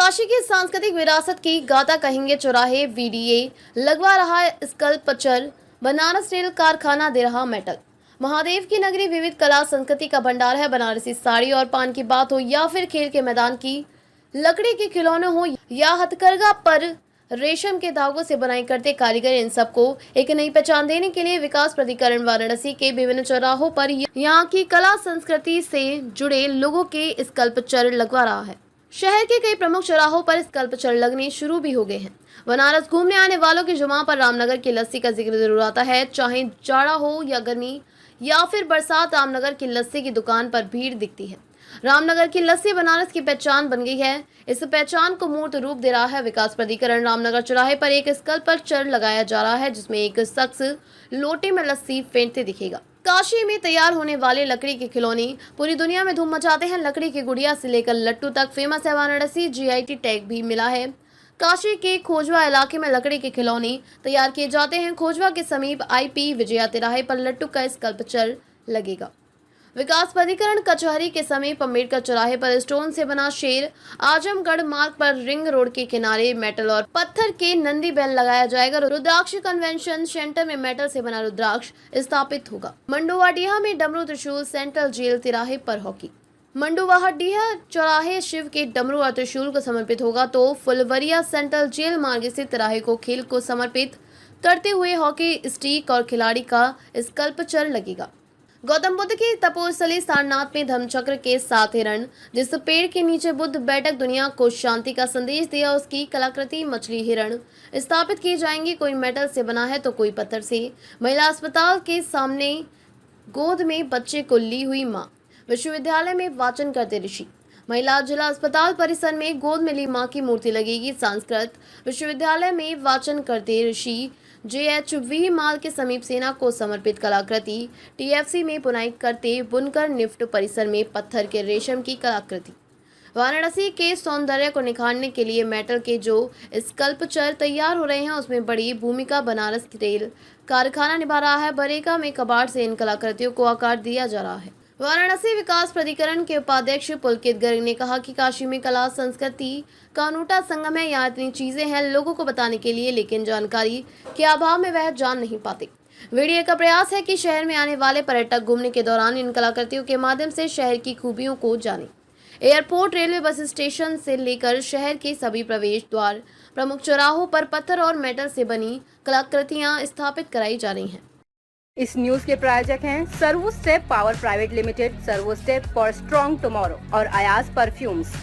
काशी की सांस्कृतिक विरासत की गाथा कहेंगे चौराहे वीडीए लगवा रहा स्कल्पचर, बनारस रेल कारखाना दे रहा मेटल। महादेव की नगरी विविध कला संस्कृति का भंडार है। बनारसी साड़ी और पान की बात हो या फिर खेल के मैदान की लकड़ी के खिलौने हो या हथकरघा पर रेशम के धागों से बनाई करते कारीगर, इन सबको एक नई पहचान देने के लिए विकास प्राधिकरण वाराणसी के विभिन्न चौराहों पर यहाँ की कला संस्कृति से जुड़े लोगों के स्कल्पचर लगवा रहा है। शहर के कई प्रमुख चौराहों पर स्कल्पचर लगने शुरू भी हो गए हैं। बनारस घूमने आने वालों की जुबान पर रामनगर की लस्सी का जिक्र जरूर आता है। चाहे जाड़ा हो या गर्मी या फिर बरसात, रामनगर की लस्सी की दुकान पर भीड़ दिखती है। रामनगर की लस्सी बनारस की पहचान बन गई है। इस पहचान को मूर्त रूप दे रहा है विकास प्राधिकरण। रामनगर चौराहे पर एक स्कल्पचर लगाया जा रहा है जिसमें एक शख्स लोटे में लस्सी फेंटते दिखेगा। काशी में तैयार होने वाले लकड़ी के खिलौने पूरी दुनिया में धूम मचाते हैं। लकड़ी की गुड़िया से लेकर लट्टू तक फेमस है। वाराणसी जीआईटी टैग भी मिला है। काशी के खोजवा इलाके में लकड़ी के खिलौने तैयार किए जाते हैं। खोजवा के समीप आईपी विजया तिराहे पर लट्टू का स्कल्पचर लगेगा। विकास प्राधिकरण कचहरी के समीप अम्बेडकर चौराहे पर स्टोन से बना शेर, आजमगढ़ मार्ग पर रिंग रोड के किनारे मेटल और पत्थर के नंदी बैल लगाया जाएगा। रुद्राक्ष कन्वेंशन सेंटर में मेटल से बना रुद्राक्ष स्थापित होगा। मंडुवाडीहा में डमरू त्रिशूल, सेंट्रल जेल तिराहे पर हॉकी। मंडुवाडीहा चौराहे शिव के डमरू और त्रिशूल को समर्पित होगा तो फुलवरिया सेंट्रल जेल मार्ग स्थित तिराहे को खेल को समर्पित करते हुए हॉकी स्टिक और खिलाड़ी का स्कल्पचर लगेगा। गौतम बुद्ध की तपोस्थली सारनाथ में धर्मचक्र के 7 हिरण, जिस पेड़ के नीचे बुद्ध बैठक दुनिया को शांति का संदेश दिया, उसकी कलाकृति मछली हिरण स्थापित की जाएंगी। कोई मेटल से बना है तो कोई पत्थर से। महिला अस्पताल के सामने गोद में बच्चे को ली हुई मां। विश्वविद्यालय में वाचन करते ऋषि। महिला जिला अस्पताल परिसर में गोद में ली मां की मूर्ति लगेगी। संस्कृत विश्वविद्यालय में वाचन करते ऋषि। JHV माल के समीप सेना को समर्पित कलाकृति। TFC में बुनाई करते बुनकर निफ्ट परिसर में पत्थर के रेशम की कलाकृति। वाराणसी के सौंदर्य को निखारने के लिए मेटल के जो स्कल्पचर तैयार हो रहे हैं उसमें बड़ी भूमिका बनारस रेल कारखाना निभा रहा है। बरेगा में कबाड़ से इन कलाकृतियों को आकार दिया जा रहा है। वाराणसी विकास प्राधिकरण के उपाध्यक्ष पुलकित गर्ग ने कहा कि काशी में कला संस्कृति का अनूठा संगम है। यहाँ इतनी चीजें हैं लोगों को बताने के लिए, लेकिन जानकारी के अभाव में वह जान नहीं पाते। वीडियो का प्रयास है कि शहर में आने वाले पर्यटक घूमने के दौरान इन कलाकृतियों के माध्यम से शहर की खूबियों को जाने। एयरपोर्ट, रेलवे, बस स्टेशन से लेकर शहर के सभी प्रवेश द्वार, प्रमुख चौराहों पर पत्थर और मेटल से बनी कलाकृतियां स्थापित कराई जा रही हैं। इस न्यूज के प्रायोजक हैं servo step power private limited, servo step for strong tomorrow और अयाज परफ्यूम्स।